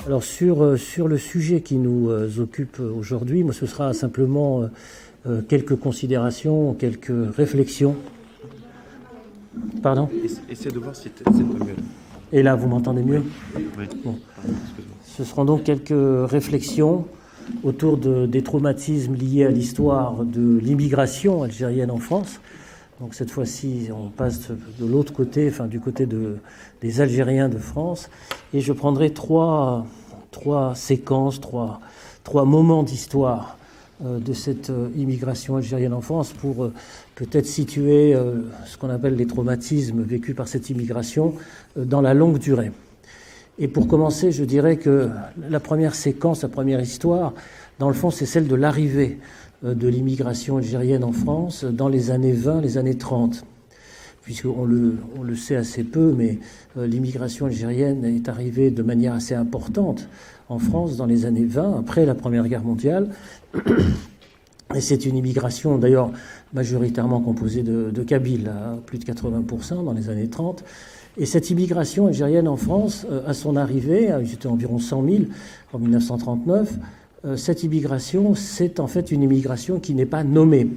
Alors sur le sujet qui nous occupe aujourd'hui, moi ce sera simplement quelques considérations, quelques réflexions. Pardon ? Essaie de voir si c'est pas mieux. Et là, vous m'entendez mieux ? Oui. Bon. Pardon, excuse-moi. Ce seront donc quelques réflexions autour des traumatismes liés à l'histoire de l'immigration algérienne en France. Donc cette fois-ci, on passe de l'autre côté, enfin du côté des Algériens de France, et je prendrai trois séquences, trois moments d'histoire de cette immigration algérienne en France pour peut-être situer ce qu'on appelle les traumatismes vécus par cette immigration dans la longue durée. Et pour commencer, je dirais que la première séquence, la première histoire, dans le fond, c'est celle de l'arrivée de l'immigration algérienne en France dans les années 20, les années 30. Puisqu'on le sait assez peu, mais l'immigration algérienne est arrivée de manière assez importante en France dans les années 20, après la Première Guerre mondiale. Et c'est une immigration d'ailleurs majoritairement composée de Kabyles, à plus de 80% dans les années 30. Et cette immigration algérienne en France, à son arrivée, ils étaient environ 100 000 en 1939, cette immigration, c'est en fait une immigration qui n'est pas nommée.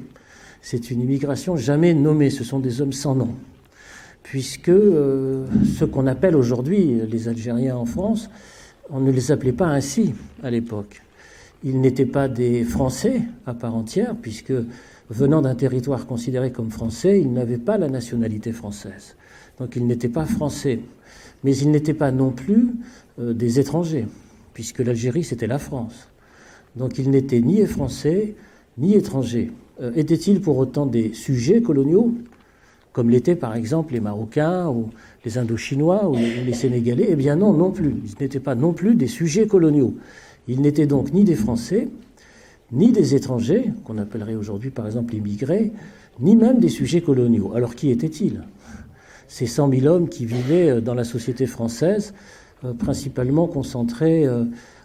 C'est une immigration jamais nommée, ce sont des hommes sans nom. Puisque ce qu'on appelle aujourd'hui les Algériens en France, on ne les appelait pas ainsi à l'époque. Ils n'étaient pas des Français à part entière, puisque venant d'un territoire considéré comme français, ils n'avaient pas la nationalité française. Donc ils n'étaient pas français. Mais ils n'étaient pas non plus des étrangers, puisque l'Algérie, c'était la France. Donc ils n'étaient ni français, ni étrangers. Étaient-ils pour autant des sujets coloniaux, comme l'étaient par exemple les Marocains, ou les Indochinois, ou les Sénégalais? Eh bien non, non plus. Ils n'étaient pas non plus des sujets coloniaux. Ils n'étaient donc ni des Français, ni des étrangers, qu'on appellerait aujourd'hui par exemple immigrés, ni même des sujets coloniaux. Alors qui étaient-ils ? Ces 100 000 hommes qui vivaient dans la société française, principalement concentrés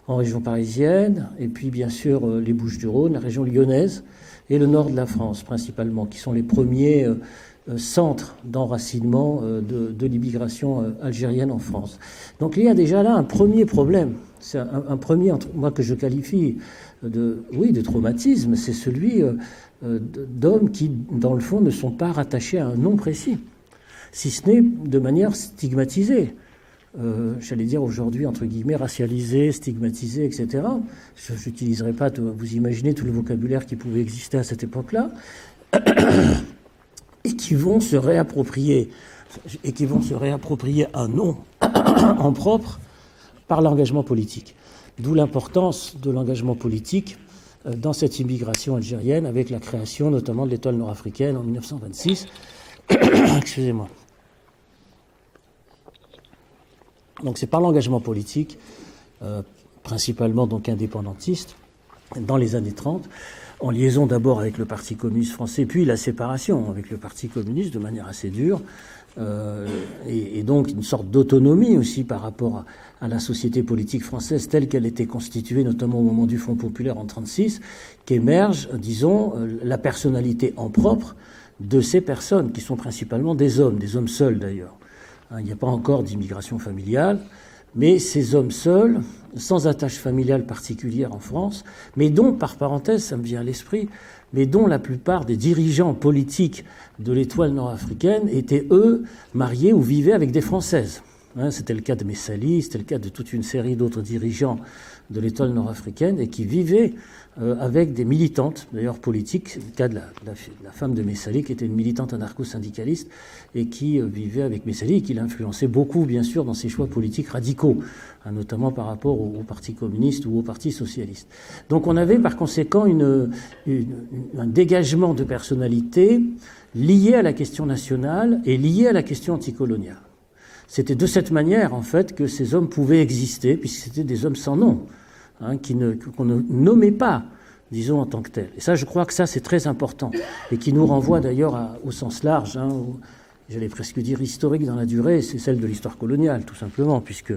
en région parisienne, et puis bien sûr les Bouches-du-Rhône, la région lyonnaise, et le nord de la France principalement, qui sont les premiers centres d'enracinement de l'immigration algérienne en France. Donc il y a déjà là un premier problème. C'est un premier, moi que je qualifie de traumatisme, c'est celui d'hommes qui, dans le fond, ne sont pas rattachés à un nom précis, si ce n'est de manière stigmatisée. J'allais dire aujourd'hui, entre guillemets, racialisé, stigmatisé, etc. Je n'utiliserai pas, vous imaginez tout le vocabulaire qui pouvait exister à cette époque-là, et qui vont se réapproprier un nom en propre par l'engagement politique. D'où l'importance de l'engagement politique dans cette immigration algérienne, avec la création notamment de l'étoile nord-africaine en 1926. Excusez-moi. Donc c'est par l'engagement politique, principalement donc indépendantiste, dans les années 30, en liaison d'abord avec le Parti communiste français, puis la séparation avec le Parti communiste de manière assez dure, et donc une sorte d'autonomie aussi par rapport à la société politique française telle qu'elle était constituée, notamment au moment du Front populaire en 1936, qu'émerge, disons, la personnalité en propre de ces personnes, qui sont principalement des hommes seuls d'ailleurs. Il n'y a pas encore d'immigration familiale, mais ces hommes seuls, sans attache familiale particulière en France, mais dont, par parenthèse, ça me vient à l'esprit, mais dont la plupart des dirigeants politiques de l'étoile nord-africaine étaient, eux, mariés ou vivaient avec des Françaises. C'était le cas de Messali, c'était le cas de toute une série d'autres dirigeants de l'étoile nord-africaine et qui vivaient avec des militantes, d'ailleurs politiques, le cas de la femme de Messali, qui était une militante anarcho-syndicaliste et qui vivait avec Messali et qui l'influençait beaucoup, bien sûr, dans ses choix politiques radicaux, notamment par rapport au Parti communiste ou au Parti socialiste. Donc on avait par conséquent un dégagement de personnalité lié à la question nationale et lié à la question anticoloniale. C'était de cette manière, en fait, que ces hommes pouvaient exister, puisque c'était des hommes sans nom, qu'on ne nommait pas, disons, en tant que tels. Et ça, je crois que ça, c'est très important, et qui nous renvoie d'ailleurs au sens large, j'allais presque dire historique dans la durée, c'est celle de l'histoire coloniale, tout simplement, puisque,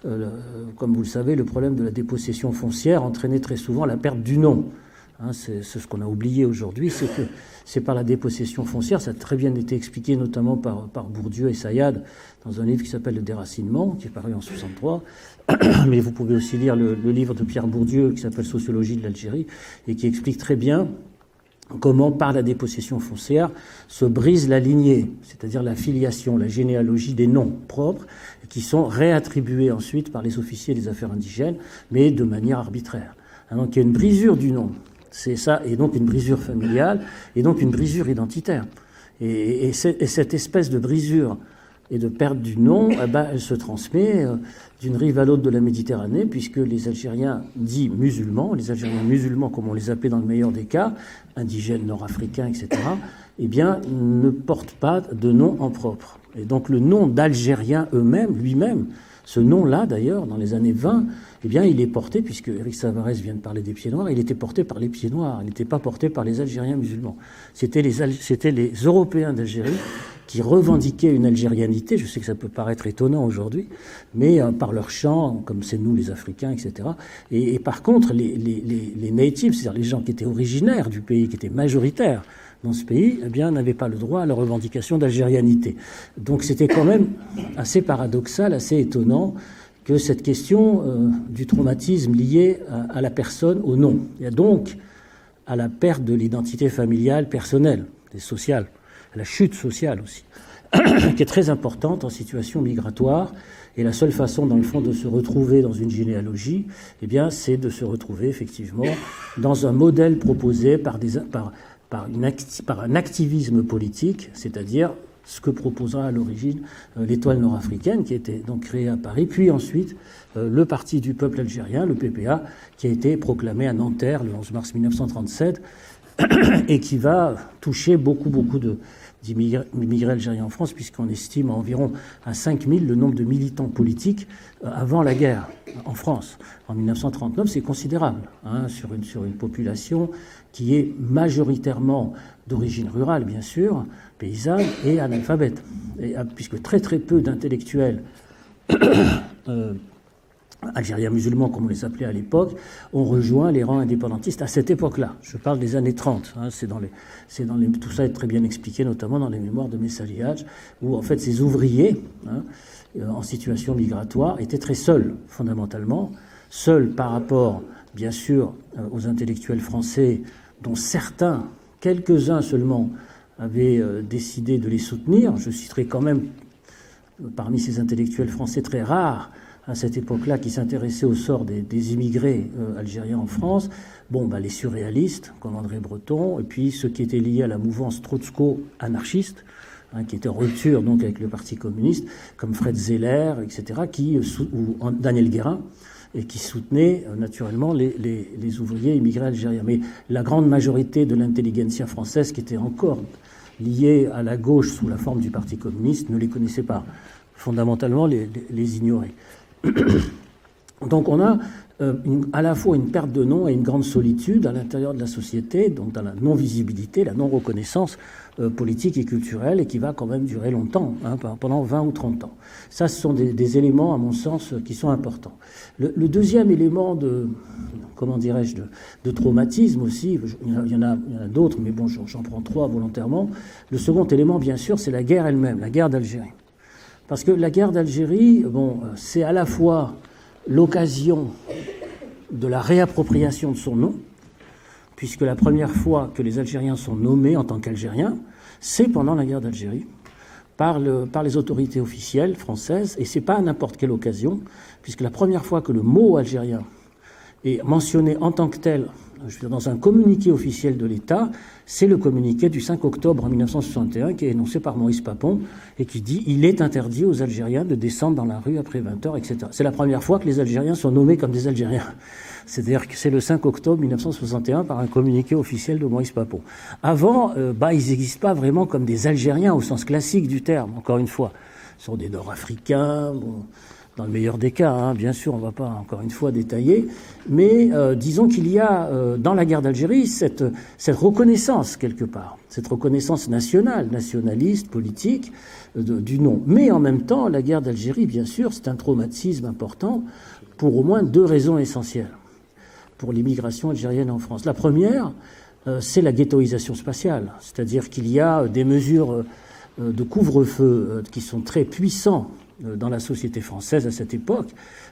comme vous le savez, le problème de la dépossession foncière entraînait très souvent la perte du nom. C'est ce qu'on a oublié aujourd'hui, c'est que c'est par la dépossession foncière. Ça a très bien été expliqué notamment par Bourdieu et Sayad dans un livre qui s'appelle Le Déracinement, qui est paru en 1963. Mais vous pouvez aussi lire le livre de Pierre Bourdieu qui s'appelle Sociologie de l'Algérie et qui explique très bien comment, par la dépossession foncière, se brise la lignée, c'est-à-dire la filiation, la généalogie des noms propres, qui sont réattribués ensuite par les officiers des affaires indigènes, mais de manière arbitraire. Donc il y a une brisure du nom, c'est ça, et donc une brisure familiale, et donc une brisure identitaire. Et cette espèce de brisure et de perte du nom, elle se transmet d'une rive à l'autre de la Méditerranée, puisque les Algériens dits musulmans, les Algériens musulmans, comme on les appelait dans le meilleur des cas, indigènes, nord-africains, etc., eh bien, ne portent pas de nom en propre. Et donc le nom d'Algérien eux-mêmes, lui-même, ce nom-là, d'ailleurs, dans les années 20, eh bien, il est porté, puisque Éric Savarès vient de parler des pieds noirs, il était porté par les pieds noirs, il n'était pas porté par les Algériens musulmans. C'était les Européens d'Algérie qui revendiquaient une algérianité, je sais que ça peut paraître étonnant aujourd'hui, mais par leur chant, comme c'est nous les Africains, etc. Et par contre, les natives, c'est-à-dire les gens qui étaient originaires du pays, qui étaient majoritaires dans ce pays, eh bien, n'avaient pas le droit à la revendication d'algérianité. Donc c'était quand même assez paradoxal, assez étonnant que cette question du traumatisme lié à la personne, au nom, et donc à la perte de l'identité familiale, personnelle et sociale, à la chute sociale aussi, qui est très importante en situation migratoire. Et la seule façon, dans le fond, de se retrouver dans une généalogie, eh bien, c'est de se retrouver effectivement dans un modèle proposé par un activisme politique, c'est-à-dire ce que proposera à l'origine l'Étoile nord-africaine, qui a été donc créée à Paris, puis ensuite le Parti du peuple algérien, le PPA, qui a été proclamé à Nanterre le 11 mars 1937, et qui va toucher beaucoup d'immigrés algériens en France, puisqu'on estime environ à 5000 le nombre de militants politiques avant la guerre en France. En 1939, c'est considérable, sur une population qui est majoritairement d'origine rurale, bien sûr, paysanne et analphabète, puisque très peu d'intellectuels algériens musulmans, comme on les appelait à l'époque, ont rejoint les rangs indépendantistes à cette époque-là. Je parle des années 30. Tout ça est très bien expliqué, notamment dans les mémoires de Messali Hadj, où en fait ces ouvriers en situation migratoire étaient très seuls, fondamentalement, seuls par rapport, bien sûr, aux intellectuels français, dont certains, quelques-uns seulement, avaient décidé de les soutenir. Je citerai quand même, parmi ces intellectuels français très rares, à cette époque-là, qui s'intéressaient au sort des immigrés algériens en France, les surréalistes, comme André Breton, et puis ceux qui étaient liés à la mouvance trotsko-anarchiste, qui était en rupture donc avec le Parti communiste, comme Fred Zeller, etc., ou Daniel Guérin, et qui soutenaient naturellement les ouvriers immigrés algériens. Mais la grande majorité de l'intelligentsia française, qui était encore liée à la gauche sous la forme du Parti communiste, ne les connaissait pas. Fondamentalement, les ignorait. Donc on a à la fois une perte de nom et une grande solitude à l'intérieur de la société, donc dans la non-visibilité, la non-reconnaissance politique et culturelle, et qui va quand même durer longtemps, pendant 20 ou 30 ans. Ça, ce sont des éléments, à mon sens, qui sont importants. Le deuxième élément de traumatisme aussi, il y en a d'autres, mais bon, j'en prends 3 volontairement. Le second élément, bien sûr, c'est la guerre elle-même, la guerre d'Algérie. Parce que la guerre d'Algérie, c'est à la fois l'occasion de la réappropriation de son nom, puisque la première fois que les Algériens sont nommés en tant qu'Algériens, c'est pendant la guerre d'Algérie, par les autorités officielles françaises, et c'est pas à n'importe quelle occasion, puisque la première fois que le mot algérien est mentionné en tant que tel, dans un communiqué officiel de l'État, c'est le communiqué du 5 octobre 1961 qui est énoncé par Maurice Papon et qui dit « Il est interdit aux Algériens de descendre dans la rue après 20h, etc. » C'est la première fois que les Algériens sont nommés comme des Algériens. C'est-à-dire que c'est le 5 octobre 1961 par un communiqué officiel de Maurice Papon. Avant, ils n'existent pas vraiment comme des Algériens au sens classique du terme, encore une fois. Ce sont des Nord-Africains, dans le meilleur des cas, bien sûr, on ne va pas encore une fois détailler, mais disons qu'il y a dans la guerre d'Algérie cette reconnaissance quelque part, cette reconnaissance nationale, nationaliste, politique du nom. Mais en même temps, la guerre d'Algérie, bien sûr, c'est un traumatisme important pour au moins 2 raisons essentielles. pour l'immigration algérienne en France. La première, c'est la ghettoisation spatiale, c'est-à-dire qu'il y a des mesures de couvre-feu qui sont très puissants dans la société française à cette époque,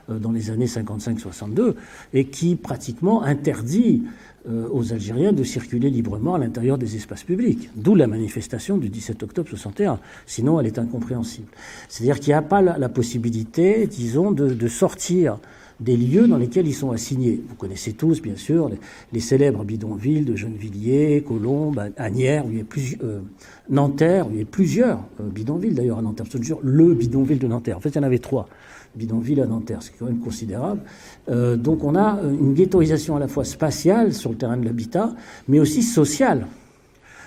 dans les années 55-62, et qui pratiquement interdit aux Algériens de circuler librement à l'intérieur des espaces publics. D'où la manifestation du 17 octobre 61. Sinon, elle est incompréhensible. C'est-à-dire qu'il n'y a pas la possibilité, disons, de sortir des lieux dans lesquels ils sont assignés. Vous connaissez tous, bien sûr, les célèbres bidonvilles de Gennevilliers, Colombes, Asnières, Nanterre, où il y a plusieurs bidonvilles d'ailleurs à Nanterre. Je te jure, le bidonville de Nanterre. En fait, il y en avait 3 bidonvilles à Nanterre, c'est quand même considérable. Donc on a une ghettoisation à la fois spatiale sur le terrain de l'habitat, mais aussi sociale.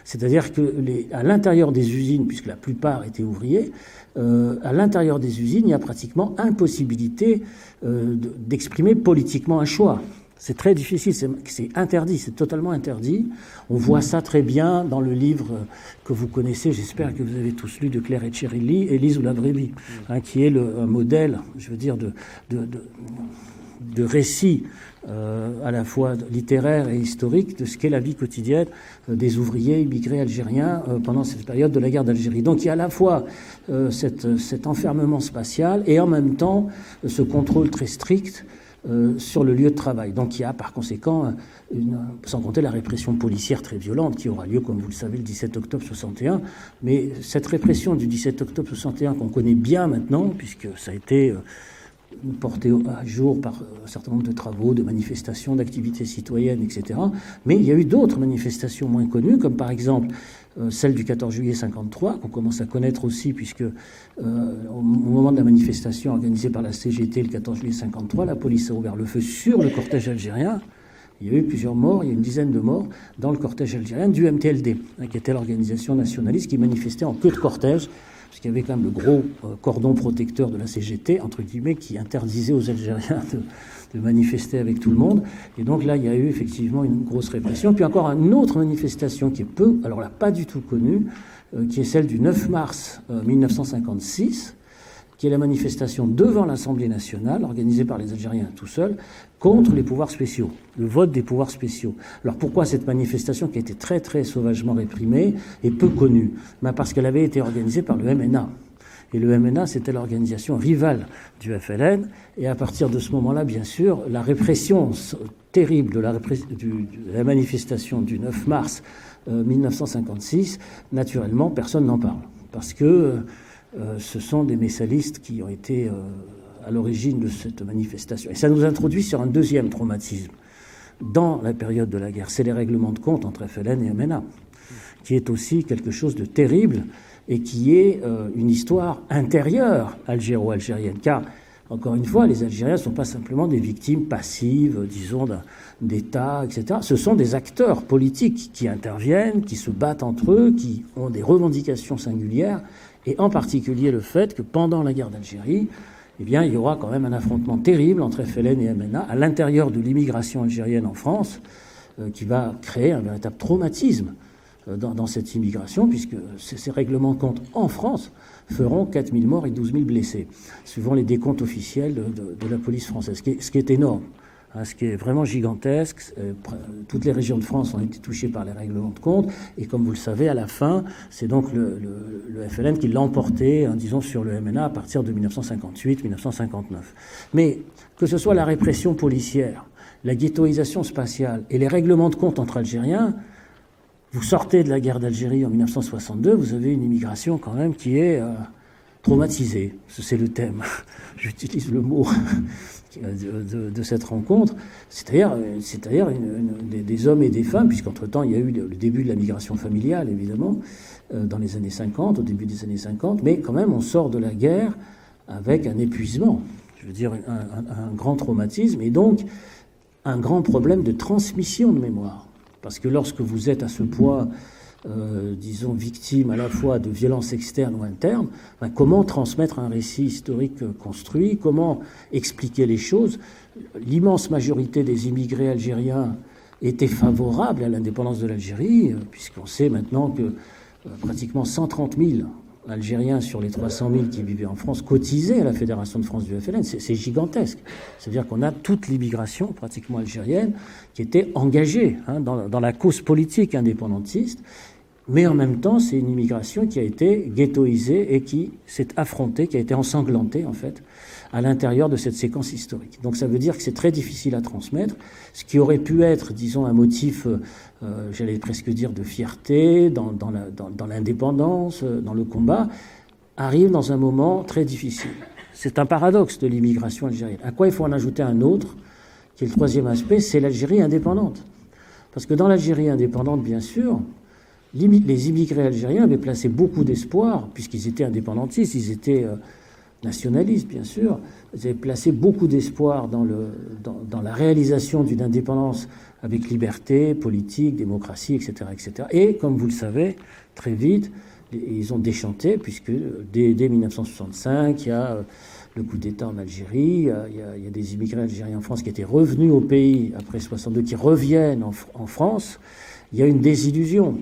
C'est-à-dire qu'à l'intérieur des usines, puisque la plupart étaient ouvriers, à l'intérieur des usines, il y a pratiquement impossibilité d'exprimer politiquement un choix. C'est très difficile, c'est interdit, c'est totalement interdit. On voit ça très bien dans le livre que vous connaissez, j'espère que vous avez tous lu, de Claire Etcherilli, Élise ou la brebis, qui est un modèle, je veux dire, de récit à la fois littéraire et historique de ce qu'est la vie quotidienne des ouvriers immigrés algériens pendant cette période de la guerre d'Algérie. Donc il y a à la fois cet enfermement spatial et en même temps ce contrôle très strict sur le lieu de travail. Donc il y a par conséquent, sans compter la répression policière très violente qui aura lieu, comme vous le savez, le 17 octobre 61. Mais cette répression du 17 octobre 61 qu'on connaît bien maintenant, puisque ça a été porté à jour par un certain nombre de travaux, de manifestations, d'activités citoyennes, etc. Mais il y a eu d'autres manifestations moins connues, comme par exemple celle du 14 juillet 53, qu'on commence à connaître aussi, puisque au moment de la manifestation organisée par la CGT le 14 juillet 53, la police a ouvert le feu sur le cortège algérien. Il y a eu plusieurs morts, il y a une dizaine de morts dans le cortège algérien du MTLD, qui était l'organisation nationaliste qui manifestait en queue de cortège, parce qu'il y avait quand même le gros cordon protecteur de la CGT, entre guillemets, qui interdisait aux Algériens de manifester avec tout le monde. Et donc là, il y a eu effectivement une grosse répression. Puis encore une autre manifestation qui est alors là, pas du tout connue, qui est celle du 9 mars 1956, qui est la manifestation devant l'Assemblée nationale, organisée par les Algériens tout seuls, contre les pouvoirs spéciaux, le vote des pouvoirs spéciaux. Alors pourquoi cette manifestation qui a été très très sauvagement réprimée est peu connue? Parce qu'elle avait été organisée par le MNA. Et le MNA, c'était l'organisation rivale du FLN. Et à partir de ce moment-là, bien sûr, la répression terrible de la manifestation du 9 mars 1956, naturellement, personne n'en parle. Parce que ce sont des messalistes qui ont été à l'origine de cette manifestation. Et ça nous introduit sur un deuxième traumatisme dans la période de la guerre. C'est les règlements de compte entre FLN et MNA, qui est aussi quelque chose de terrible et qui est une histoire intérieure algéro-algérienne. Car, encore une fois, les Algériens ne sont pas simplement des victimes passives, disons, d'État, etc. Ce sont des acteurs politiques qui interviennent, qui se battent entre eux, qui ont des revendications singulières, et en particulier le fait que pendant la guerre d'Algérie, eh bien, il y aura quand même un affrontement terrible entre FLN et MNA à l'intérieur de l'immigration algérienne en France, qui va créer un véritable traumatisme dans cette immigration, puisque ces règlements de compte en France feront 4 000 morts et 12 000 blessés, suivant les décomptes officiels de la police française, ce qui est énorme. Ce qui est vraiment gigantesque. Toutes les régions de France ont été touchées par les règlements de compte. Et comme vous le savez, à la fin, c'est donc le FLN qui l'a emporté, disons, sur le MNA à partir de 1958-1959. Mais que ce soit la répression policière, la ghettoisation spatiale et les règlements de compte entre Algériens, vous sortez de la guerre d'Algérie en 1962, vous avez une immigration quand même qui est traumatisée. C'est le thème. J'utilise le mot de cette rencontre, c'est-à-dire des hommes et des femmes, puisqu'entre-temps, il y a eu le début de la migration familiale, évidemment, dans les années 50, au début des années 50, mais quand même, on sort de la guerre avec un épuisement, je veux dire, un grand traumatisme, et donc un grand problème de transmission de mémoire. Parce que lorsque vous êtes à ce point, disons, victime à la fois de violences externes ou internes, comment transmettre un récit historique construit, comment expliquer les choses? L'immense majorité des immigrés algériens étaient favorables à l'indépendance de l'Algérie, puisqu'on sait maintenant que pratiquement 130 000 Algériens sur les 300 000 qui vivaient en France cotisaient à la Fédération de France du FLN. C'est gigantesque. C'est-à-dire qu'on a toute l'immigration pratiquement algérienne qui était engagée dans la cause politique indépendantiste, mais en même temps, c'est une immigration qui a été ghettoisée et qui s'est affrontée, qui a été ensanglantée, en fait, à l'intérieur de cette séquence historique. Donc ça veut dire que c'est très difficile à transmettre. Ce qui aurait pu être, disons, un motif, j'allais presque dire, de fierté, dans l'indépendance, dans le combat, arrive dans un moment très difficile. C'est un paradoxe de l'immigration algérienne. À quoi il faut en ajouter un autre, qui est le troisième aspect, c'est l'Algérie indépendante. Parce que dans l'Algérie indépendante, bien sûr, les immigrés algériens avaient placé beaucoup d'espoir, puisqu'ils étaient indépendantistes, ils étaient nationalistes, bien sûr. Ils avaient placé beaucoup d'espoir dans la réalisation d'une indépendance avec liberté, politique, démocratie, etc., etc. Et, comme vous le savez, très vite, ils ont déchanté, puisque dès 1965, il y a le coup d'État en Algérie, il y a des immigrés algériens en France qui étaient revenus au pays après 62, qui reviennent en France. Il y a une désillusion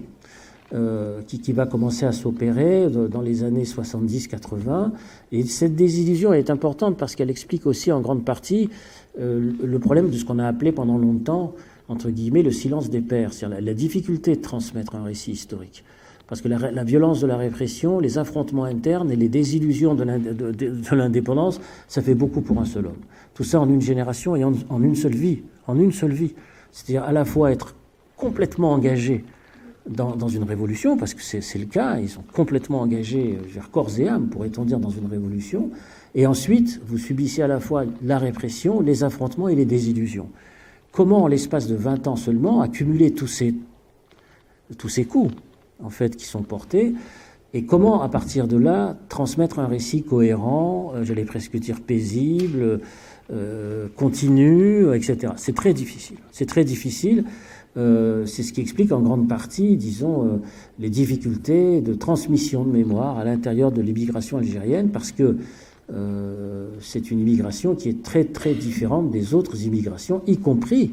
qui va commencer à s'opérer dans les années 70-80. Et cette désillusion est importante parce qu'elle explique aussi en grande partie le problème de ce qu'on a appelé pendant longtemps, entre guillemets, le silence des pères, c'est-à-dire la difficulté de transmettre un récit historique. Parce que la violence de la répression, les affrontements internes et les désillusions de l'indépendance, ça fait beaucoup pour un seul homme. Tout ça en une génération et en une seule vie. En une seule vie. C'est-à-dire à la fois être complètement engagé dans une révolution, parce que c'est le cas, ils sont complètement engagés vers corps et âme, pourrait-on dire, dans une révolution, et ensuite, vous subissez à la fois la répression, les affrontements et les désillusions. Comment, en l'espace de 20 ans seulement, accumuler tous ces coups, en fait, qui sont portés, et comment, à partir de là, transmettre un récit cohérent, j'allais presque dire paisible, continu, etc. C'est très difficile. C'est très difficile. C'est ce qui explique en grande partie, disons, les difficultés de transmission de mémoire à l'intérieur de l'immigration algérienne, parce que c'est une immigration qui est très très différente des autres immigrations, y compris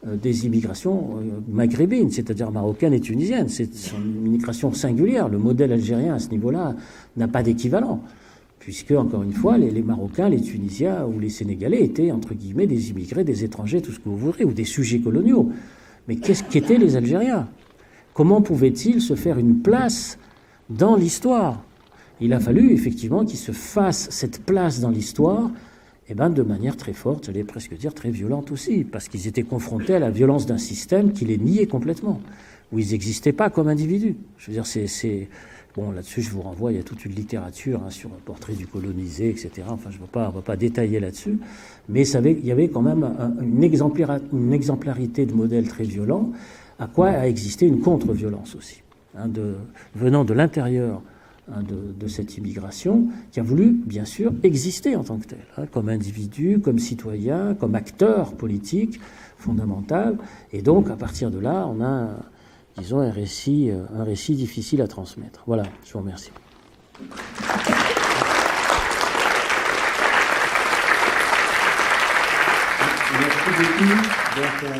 des immigrations maghrébines, c'est-à-dire marocaines et tunisiennes. C'est une immigration singulière. Le modèle algérien à ce niveau-là n'a pas d'équivalent, puisque, encore une fois, les Marocains, les Tunisiens ou les Sénégalais étaient, entre guillemets, des immigrés, des étrangers, tout ce que vous voudrez, ou des sujets coloniaux. Mais qu'est-ce qu'étaient les Algériens? Comment pouvaient-ils se faire une place dans l'histoire? Il a fallu effectivement qu'ils se fassent cette place dans l'histoire, de manière très forte, j'allais presque dire très violente aussi, parce qu'ils étaient confrontés à la violence d'un système qui les niait complètement, où ils n'existaient pas comme individus. Je veux dire, bon, là-dessus, je vous renvoie, il y a toute une littérature sur un portrait du colonisé, etc. Enfin, on ne va pas détailler là-dessus. Mais il y avait quand même une exemplarité de modèles très violents, à quoi a existé une contre-violence aussi, venant de l'intérieur de cette immigration, qui a voulu, bien sûr, exister en tant que tel, comme individu, comme citoyen, comme acteur politique fondamental. Et donc, à partir de là, on a, disons, un récit difficile à transmettre. Voilà, je vous remercie. Merci beaucoup.